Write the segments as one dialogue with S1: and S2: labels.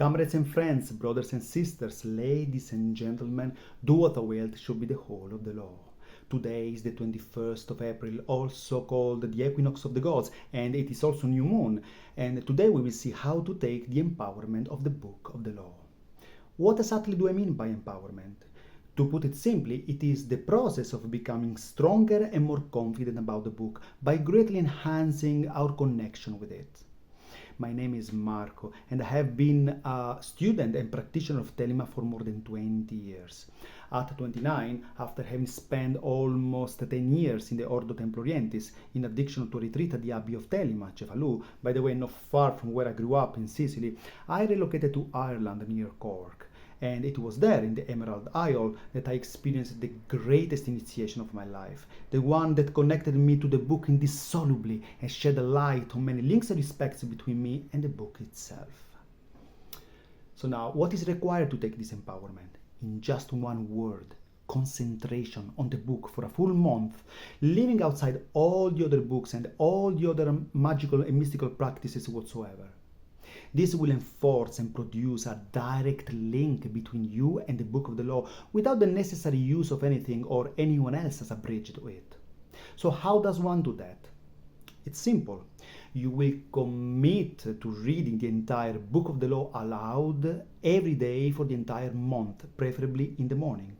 S1: Comrades and friends, brothers and sisters, ladies and gentlemen, do what thou wilt should be the whole of the law. Today is the 21st of April, also called the equinox of the gods, and it is also new moon. And today we will see how to take the empowerment of the book of the law. What exactly do I mean by empowerment? To put it simply, it is the process of becoming stronger and more confident about the book by greatly enhancing our connection with it. My name is Marco, and I have been a student and practitioner of Telema for more than 20 years. At 29, after having spent almost 10 years in the Ordo Templorientis, in addition to a retreat at the Abbey of Telema, Cefalù, by the way, not far from where I grew up in Sicily, I relocated to Ireland near Cork. And it was there, in the Emerald Isle, that I experienced the greatest initiation of my life, the one that connected me to the book indissolubly and shed a light on many links and respects between me and the book itself. So now, what is required to take this empowerment? In just one word: concentration on the book for a full month, leaving outside all the other books and all the other magical and mystical practices whatsoever. This will enforce and produce a direct link between you and the book of the law without the necessary use of anything or anyone else as a bridge to it. So how does one do that? It's simple. You will commit to reading the entire book of the law aloud every day for the entire month, preferably in the morning.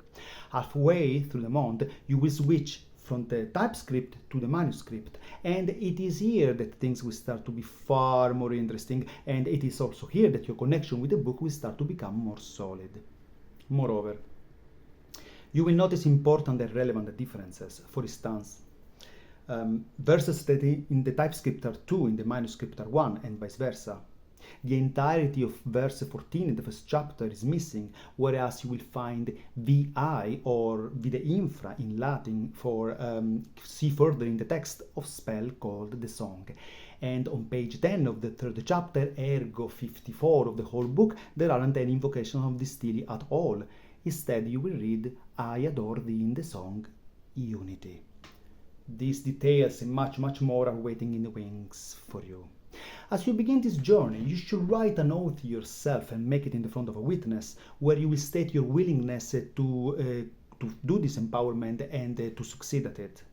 S1: Halfway through the month, you will switch from the typescript to the manuscript, and it is here that things will start to be far more interesting, and it is also here that your connection with the book will start to become more solid. Moreover, you will notice important and relevant differences. For instance, verses that in the typescript are 2 in the manuscript are 1, and vice versa. The entirety of verse 14 in the first chapter is missing, whereas you will find VI or vide infra in Latin for see further in the text of spell called the song. And on page 10 of the third chapter, ergo 54 of the whole book, there aren't any invocations of this stele at all. Instead, you will read, I adore thee in the song Unity. These details and much more are waiting in the wings for you. As you begin this journey, you should write an oath to yourself and make it in the front of a witness, where you will state your willingness to do this empowerment and to succeed at it.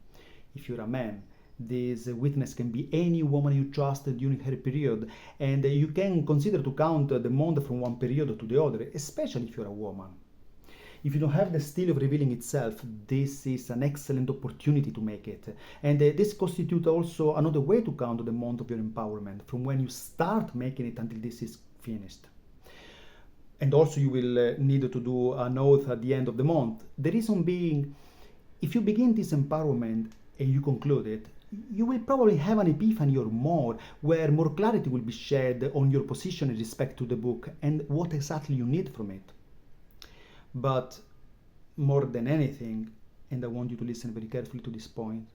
S1: If you're a man, this witness can be any woman you trust during her period, and you can consider to count the month from one period to the other, especially if you're a woman. If you don't have the stele of revealing itself, this is an excellent opportunity to make it. And this constitutes also another way to count the month of your empowerment, from when you start making it until this is finished. And also you will need to do an oath at the end of the month. The reason being, if you begin this empowerment and you conclude it, you will probably have an epiphany or more, where more clarity will be shed on your position in respect to the book and what exactly you need from it. But more than anything, and I want you to listen very carefully to this point,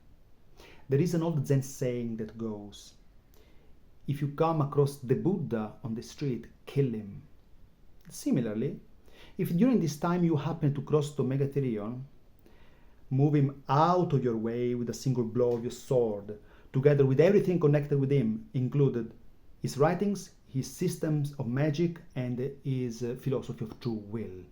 S1: there is an old Zen saying that goes, if you come across the Buddha on the street, kill him. Similarly, if during this time you happen to cross to Megatherion, move him out of your way with a single blow of your sword, together with everything connected with him, included his writings, his systems of magic, and his philosophy of true will.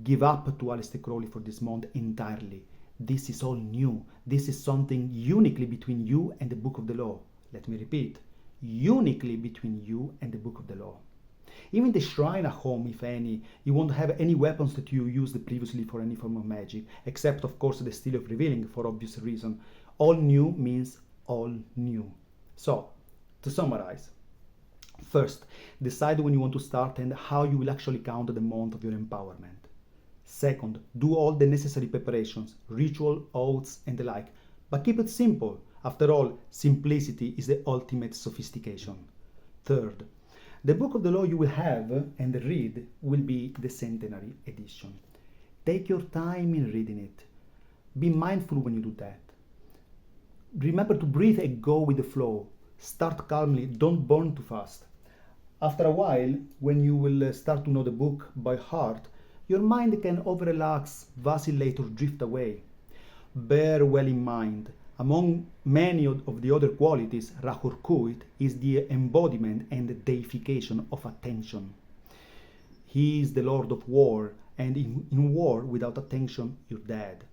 S1: Give up to Aleister Crowley for this month entirely. This is all new. This is something uniquely between you and the book of the law. Let me repeat, uniquely between you and the book of the law. Even the shrine at home, if any, you won't have any weapons that you used previously for any form of magic, except of course the stele of revealing, for obvious reason. All new means all new. So, to summarize, first, decide when you want to start and how you will actually count the month of your empowerment. Second, do all the necessary preparations, ritual, oaths, and the like, but keep it simple. After all, simplicity is the ultimate sophistication. Third, the book of the law you will have and read will be the centenary edition. Take your time in reading it. Be mindful when you do that. Remember to breathe and go with the flow. Start calmly, don't burn too fast. After a while, when you will start to know the book by heart, your mind can over-relax, vacillate, or drift away. Bear well in mind, Among many of the other qualities, Rahurkuit is the embodiment and the deification of attention. He is the Lord of War, and in war without attention, you're dead.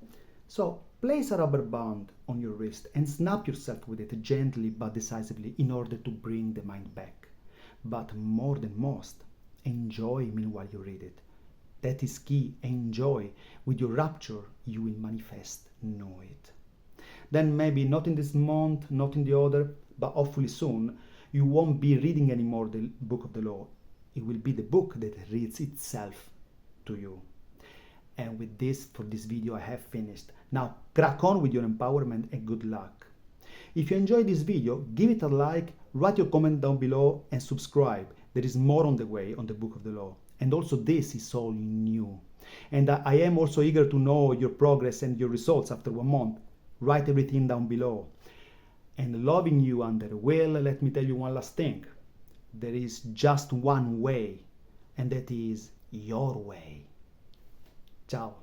S1: So place a rubber band on your wrist and snap yourself with it gently but decisively in order to bring the mind back. But more than most, enjoy meanwhile you read it. That is key. Enjoy. With your rapture, you will manifest. Know it. Then maybe not in this month, not in the other, but hopefully soon, you won't be reading anymore the book of the law. It will be the book that reads itself to you. And with this, for this video, I have finished. Now, crack on with your empowerment and good luck. If you enjoyed this video, give it a like, write your comment down below and subscribe. There is more on the way on the book of the law. And also this is all new. And I am also eager to know your progress and your results after 1 month. Write everything down below. And loving you under will, let me tell you one last thing. There is just one way, and that is your way. Ciao.